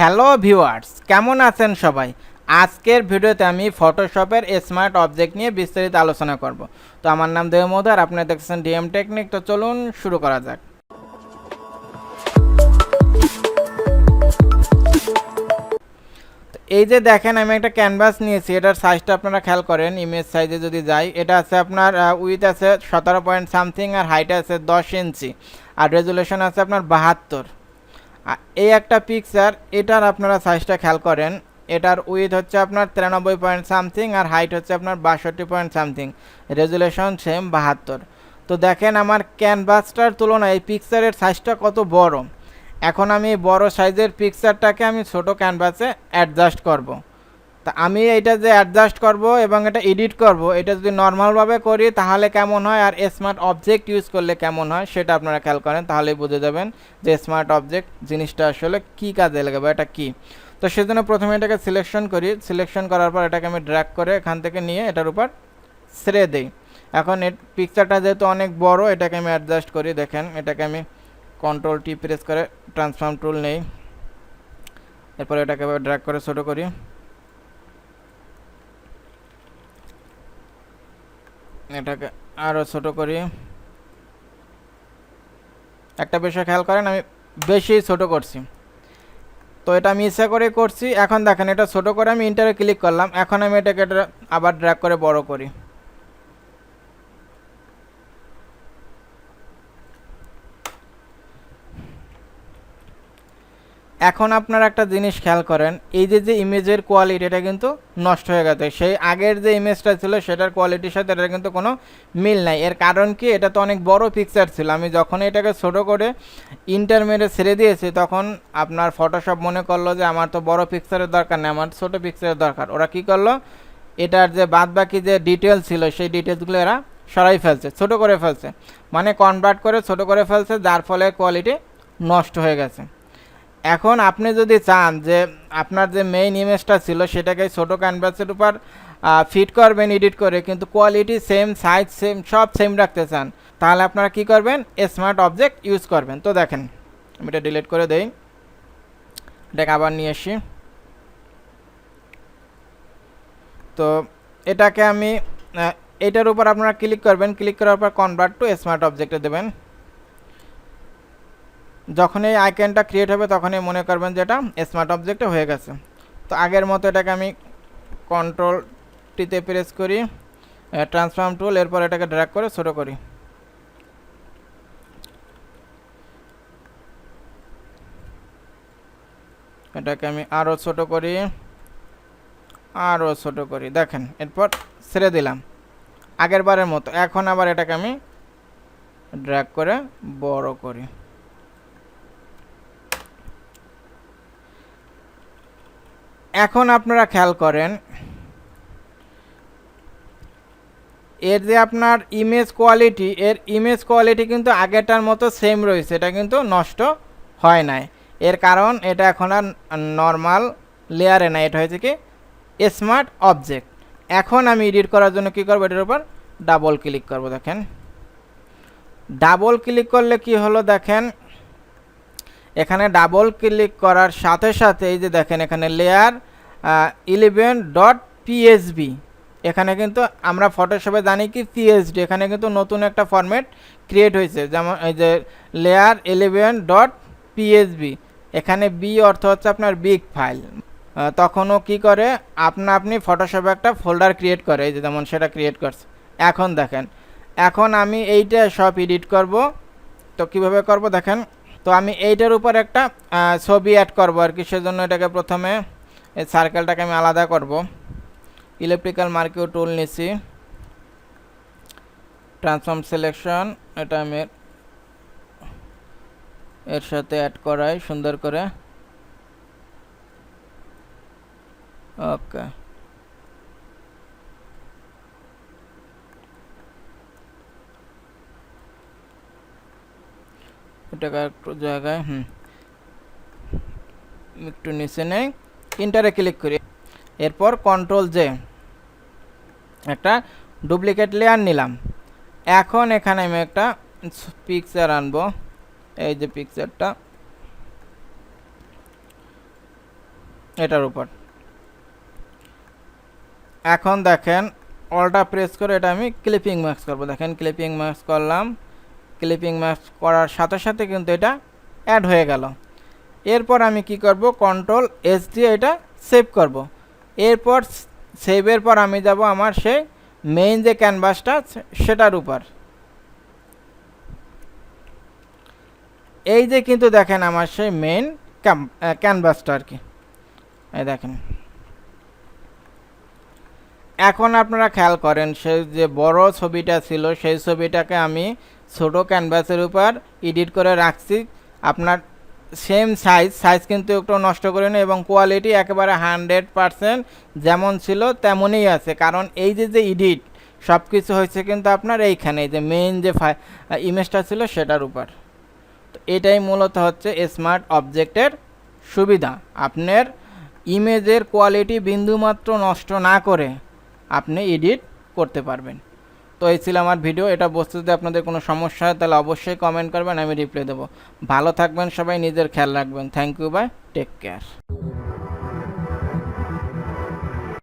Hello viewers, কেমন আছেন সবাই? আজকের ভিডিওতে আমি ফটোশপের স্মার্ট অবজেক্ট নিয়ে বিস্তারিত আলোচনা করব। তো আমার নাম দেবমোদ আর আপনারা দেখছেন Dmtechnic। তো চলুন শুরু করা যাক। এই যে দেখেন, আমি একটা ক্যানভাস নিয়েছি। এটার সাইজটা আপনারা খেয়াল করেন। ইমেজ সাইজে যদি যাই, এটা আছে আপনার উইথ আছে 17 পয়েন্ট সামথিং, আর হাইট আছে 10 ইঞ্চি, আর রেজুলেশন আছে আপনার 72। এই একটা পিকচার, এটার আপনারা সাইজটা খেয়াল করেন। এটার উইথ হচ্ছে আপনার 93 পয়েন্ট সামথিং, আর হাইট হচ্ছে আপনার 62 পয়েন্ট সামথিং, রেজুলেশন সেম 72। তো দেখেন আমার ক্যানভাসটার তুলনায় এই পিকচারের সাইজটা কত বড়। এখন আমি বড় সাইজের পিকচারটাকে আমি ছোট ক্যানভাসে অ্যাডজাস্ট করব। তা আমি এটা যে অ্যাডজাস্ট করব এবং এটা এডিট করব, এটা যদি নর্মালভাবে করি তাহলে কেমন হয়, আর স্মার্ট অবজেক্ট ইউজ করলে কেমন হয় সেটা আপনারা খেয়াল করেন, তাহলেই বুঝে যাবেন যে স্মার্ট অবজেক্ট জিনিসটা আসলে কী কাজে লাগে বা এটা কী। তো সেজন্য প্রথমে এটাকে সিলেকশন করি। সিলেকশন করার পর এটাকে আমি ড্র্যাগ করে এখান থেকে নিয়ে এটার উপর ছেড়ে দিই। এখন পিকচারটা যেহেতু অনেক বড়, এটাকে আমি অ্যাডজাস্ট করি। দেখেন, এটাকে আমি কন্ট্রোল টি প্রেস করে ট্রান্সফর্ম টুল নেই। এরপর এটাকে ড্র্যাগ করে ছোটো করি। এটাকে আরও ছোট করি। একটা বিষয় খেয়াল করেন, আমি বেশি ছোট করছি, তো এটা আমি ইচ্ছা করে করছি। এখন দেখেন, এটা ছোট করে আমি ইন্টারে ক্লিক করলাম। এখন আমি এটাকে আবার ড্র্যাগ করে বড় করি। এখন আপনারা একটা জিনিস খেয়াল করেন, এই যে ইমেজের কোয়ালিটি, এটা কিন্তু নষ্ট হয়ে গেছে। সেই আগের যে ইমেজটা ছিল সেটার কোয়ালিটির সাথে এটা কিন্তু কোনো মিল নাই। এর কারণ কি, এটা তো অনেক বড় পিকচার ছিল। আমি যখন এটাকে ছোট করে ইন্টার মেরে ছেড়ে দিয়েছি, তখন আপনার ফটোশপ মনে করলো যে আমার তো বড় পিকচারের দরকার নেই, আমার ছোট পিকচারের দরকার। ওরা কি করলো, এটার যে বাদ বাকি যে ডিটেলস ছিল সেই ডিটেলসগুলো এরা সরাই ফেলছে, ছোট করে ফেলছে, মানে কনভার্ট করে ছোট করে ফেলছে, যার ফলে কোয়ালিটি নষ্ট হয়ে গেছে। এখন আপনি যদি চান যে আপনার যে মেইন ইমেজটা ছিল সেটাকে ছোটো ক্যানভাসের উপর ফিট করবেন এডিট করে, কিন্তু কোয়ালিটি সেম, সাইজ সেম, সব সেম রাখতে চান, তাহলে আপনারা কি করবেন, স্মার্ট অবজেক্ট ইউজ করবেন। তো দেখেন, আমি এটা ডিলিট করে দেই, এটাকে আবার নিয়ে আসি। তো এটাকে আমি এটার উপর আপনারা ক্লিক করবেন, ক্লিক করার পর কনভার্ট টু স্মার্ট অবজেক্টে দেবেন। যখন এই আইকনটা ক্রিয়েট হবে তখনই মনে করবেন যে এটা স্মার্ট অবজেক্টে হয়ে গেছে। তো আগের মতো এটাকে আমি কন্ট্রোল টিতে প্রেস করি, ট্রান্সফর্ম টুল, এরপর এটাকে ড্র্যাগ করে ছোটো করি। এটাকে আমি আরও ছোটো করি, আরও ছোটো করি। দেখেন, এরপর ছেড়ে দিলাম আগের বারের মতো। এখন আবার এটাকে আমি ড্র্যাগ করে বড় করি। এখন আপনারা খেয়াল করেন, এর যে আপনার ইমেজ কোয়ালিটি, এর ইমেজ কোয়ালিটি কিন্তু আগেরটার মতো সেম রয়েছে, এটা কিন্তু নষ্ট হয় নাই। এর কারণ এটা এখন আর নর্মাল লেয়ারে নাই, এটা হয়েছে কি স্মার্ট অবজেক্ট। এখন আমি এডিট করার জন্য কি করব, এটার উপর ডাবল ক্লিক করব। দেখেন, ডাবল ক্লিক করলে কি হলো, দেখেন এখানে ডাবল ক্লিক করার সাথে সাথে এই যে দেখেন, এখানে লেয়ার 11.psb, এখানে কিন্তু আমরা ফটোশপে জানি কি পিএসডি, এখানে কিন্তু নতুন একটা ফরম্যাট ক্রিয়েট হয়েছে। যেমন এই যে লেয়ার 11.psb, এখানে বি অর্থ হচ্ছে আপনার বিগ ফাইল। তখনও কি করে, আপনি ফটোশপে একটা ফোল্ডার ক্রিয়েট করে, এই যে যেমন সেটা ক্রিয়েট করছে। এখন দেখেন, এখন আমি এইটা সব এডিট করব। তো কিভাবে করব দেখেন, তো আমি এইটার উপর একটা ছবি অ্যাড করব আর কি। সেজন্য এটাকে প্রথমে এই সার্কেলটাকে আমি আলাদা করব। ইলেকট্রিক্যাল মার্কিউ টুল নিছি, ট্রান্সফর্ম সিলেকশন, এটা আমি এর সাথে অ্যাড করাই সুন্দর করে। ওকে, এটাকে একটু জায়গায় একটু নিচে নেই, ইন্টারে ক্লিক করি। এরপর কন্ট্রোল জে, একটা ডুপ্লিকেট লেয়ার নিলাম। এখন এখানে আমি একটা পিকচার আনবো, এই যে পিকচারটা, এটার উপর। এখন দেখেন অলটা প্রেস করে এটা আমি ক্লিপিং মাস্ক করব। দেখেন ক্লিপিং মাস্ক করলাম, ক্লিপিং মাস্ক করার সাথে সাথে কিন্তু এটা অ্যাড হয়ে গেল। এরপর আমি কি করব, কন্ট্রোল এস দিয়ে এটা সেভ করব। এরপর সেভের পর আমি যাব আমার সেই মেইন যে ক্যানভাসটা সেটার উপর। এই যে কিন্তু দেখেন আমার সেই মেইন ক্যানভাসটা আর কি, এই দেখেন। এখন আপনারা খেয়াল করেন সেই যে বড় ছবিটা ছিল সেই ছবিটাকে আমি ছোট ক্যানভাসের উপর এডিট করে রাখছি। আপনার সেম সাইজ কিন্তু একটু নষ্ট করে না, এবং কোয়ালিটি একেবারে 100% যেমন ছিল তেমনই আছে। কারণ এই যে যে এডিট সব কিছু হয়েছে কিন্তু আপনার এইখানে যে মেইন যে ইমেজটা ছিল সেটার উপর। তো এটাই মূলত হচ্ছে স্মার্ট অবজেক্টের সুবিধা। আপনার ইমেজের কোয়ালিটি বিন্দুমাত্র নষ্ট না করে আপনি এডিট করতে পারবেন। তো এই ছিল আমার ভিডিও। এটা বুঝতে যদি আপনাদের কোনো সমস্যা হয় তাহলে অবশ্যই কমেন্ট করবেন, আমি রিপ্লাই দেবো। ভালো থাকবেন সবাই, নিজের খেয়াল রাখবেন। Thank you, bye, take care.